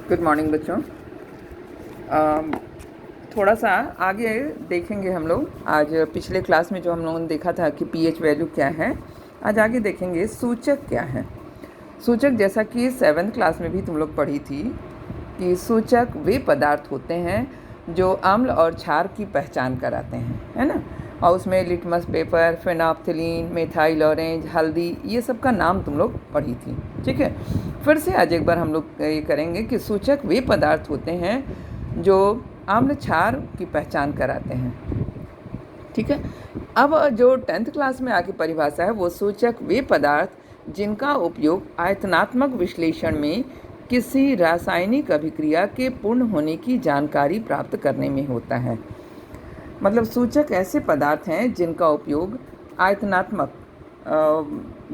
Good morning बच्चों। थोड़ा सा आगे देखेंगे हम लोग। आज पिछले क्लास में जो हम लोगों ने देखा था कि पीएच वैल्यू क्या है, आज आगे देखेंगे सूचक क्या है। सूचक जैसा कि 7th क्लास में भी तुम लोग पढ़ी थी कि सूचक वे पदार्थ होते हैं जो अम्ल और क्षार की पहचान कराते हैं, है ना। और उसमें लिटमस पेपर, फेनोल्फ्थालीन, मेथाइल ऑरेंज, हल्दी, ये सब का नाम तुम लोग पढ़ी थी। ठीक है, फिर से आज एक बार हम लोग ये करेंगे कि सूचक वे पदार्थ होते हैं जो अम्ल क्षार की पहचान कराते हैं। ठीक है, अब जो 10th क्लास में आगे परिभाषा है वो सूचक वे पदार्थ जिनका उपयोग आयतनात्मक विश्लेषण में किसी रासायनिक अभिक्रिया के पूर्ण होने की जानकारी प्राप्त करने में होता है। मतलब सूचक ऐसे पदार्थ हैं जिनका उपयोग आयतनात्मक,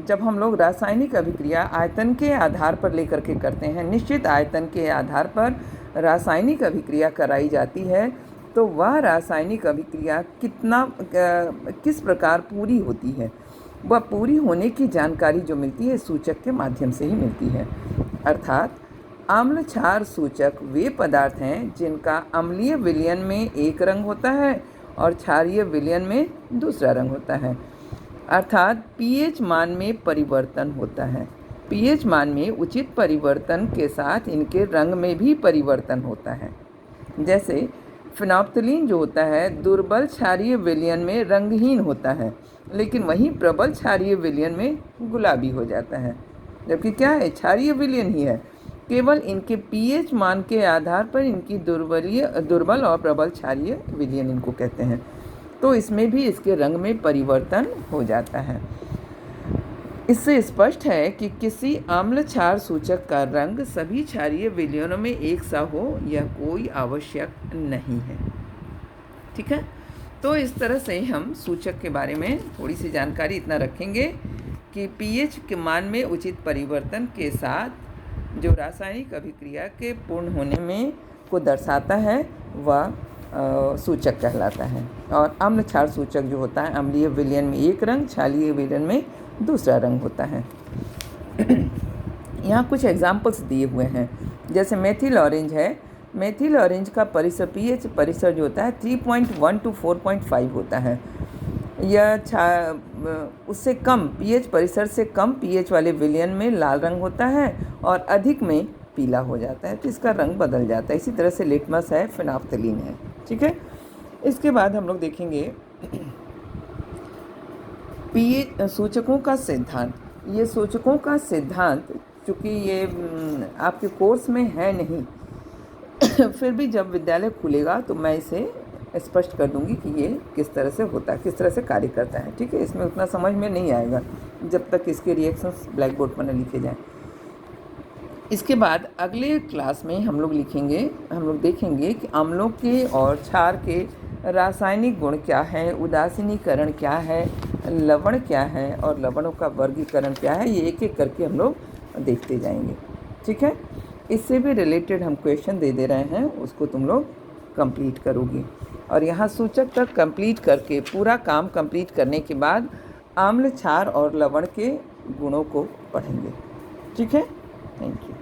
जब हम लोग रासायनिक अभिक्रिया आयतन के आधार पर लेकर के करते हैं, निश्चित आयतन के आधार पर रासायनिक अभिक्रिया कराई जाती है, तो वह रासायनिक अभिक्रिया किस प्रकार पूरी होती है, वह पूरी होने की जानकारी जो मिलती है सूचक के माध्यम से ही मिलती है। अर्थात अम्ल क्षार सूचक वे पदार्थ हैं जिनका अम्लीय विलयन में एक रंग होता है और क्षारीय विलयन में दूसरा रंग होता है। अर्थात पीएच मान में परिवर्तन होता है। पीएच मान में उचित परिवर्तन के साथ इनके रंग में भी परिवर्तन होता है। जैसे फेनोल्फ्थालीन जो होता है दुर्बल क्षारीय विलयन में रंगहीन होता है, लेकिन वहीं प्रबल क्षारीय विलयन में गुलाबी हो जाता है, जबकि क्या है, क्षारीय विलयन ही है। केवल इनके पीएच मान के आधार पर इनकी दुर्बल और प्रबल क्षारीय विलयन इनको कहते हैं, तो इसमें भी इसके रंग में परिवर्तन हो जाता है। इससे स्पष्ट है कि किसी अम्ल क्षार सूचक का रंग सभी क्षारीय विलयनों में एक सा हो यह कोई आवश्यक नहीं है। ठीक है, तो इस तरह से हम सूचक के बारे में थोड़ी सी जानकारी इतना रखेंगे कि पीएच के मान में उचित परिवर्तन के साथ जो रासायनिक अभिक्रिया के पूर्ण होने में को दर्शाता है वह सूचक कहलाता है। और अम्ल क्षार सूचक जो होता है अम्लीय विलयन में एक रंग, क्षारीय विलयन में दूसरा रंग होता है। यहाँ कुछ एग्जाम्पल्स दिए हुए हैं, जैसे मेथिल ऑरेंज है। मेथिल ऑरेंज का परिसर पीएच परिसर जो होता है 3.1 to 4.5 होता है। यह उससे कम पीएच परिसर से कम पीएच वाले विलयन में लाल रंग होता है और अधिक में पीला हो जाता है, तो इसका रंग बदल जाता है। इसी तरह से लिटमस है, फेनोल्फ्थालीन है। ठीक है, इसके बाद हम लोग देखेंगे पीएच सूचकों का सिद्धांत। ये सूचकों का सिद्धांत चूँकि ये आपके कोर्स में है नहीं फिर भी जब विद्यालय खुलेगा तो मैं इसे स्पष्ट कर दूंगी कि ये किस तरह से होता है, किस तरह से कार्य करता है। ठीक है, इसमें उतना समझ में नहीं आएगा जब तक इसके रिएक्शंस ब्लैक बोर्ड पर न लिखे जाएं। इसके बाद अगले क्लास में हम लोग देखेंगे कि अम्लों के और क्षार के रासायनिक गुण क्या है, उदासीनीकरण क्या है, लवण क्या है और लवणों का वर्गीकरण क्या है, ये एक एक करके हम लोग देखते जाएंगे। ठीक है, इससे भी रिलेटेड हम क्वेश्चन दे रहे हैं, उसको तुम लोग कंप्लीट करोगी। और यहाँ सूचक तक कंप्लीट करके पूरा काम कंप्लीट करने के बाद अम्ल, क्षार और लवण के गुणों को पढ़ेंगे। ठीक है, थैंक यू।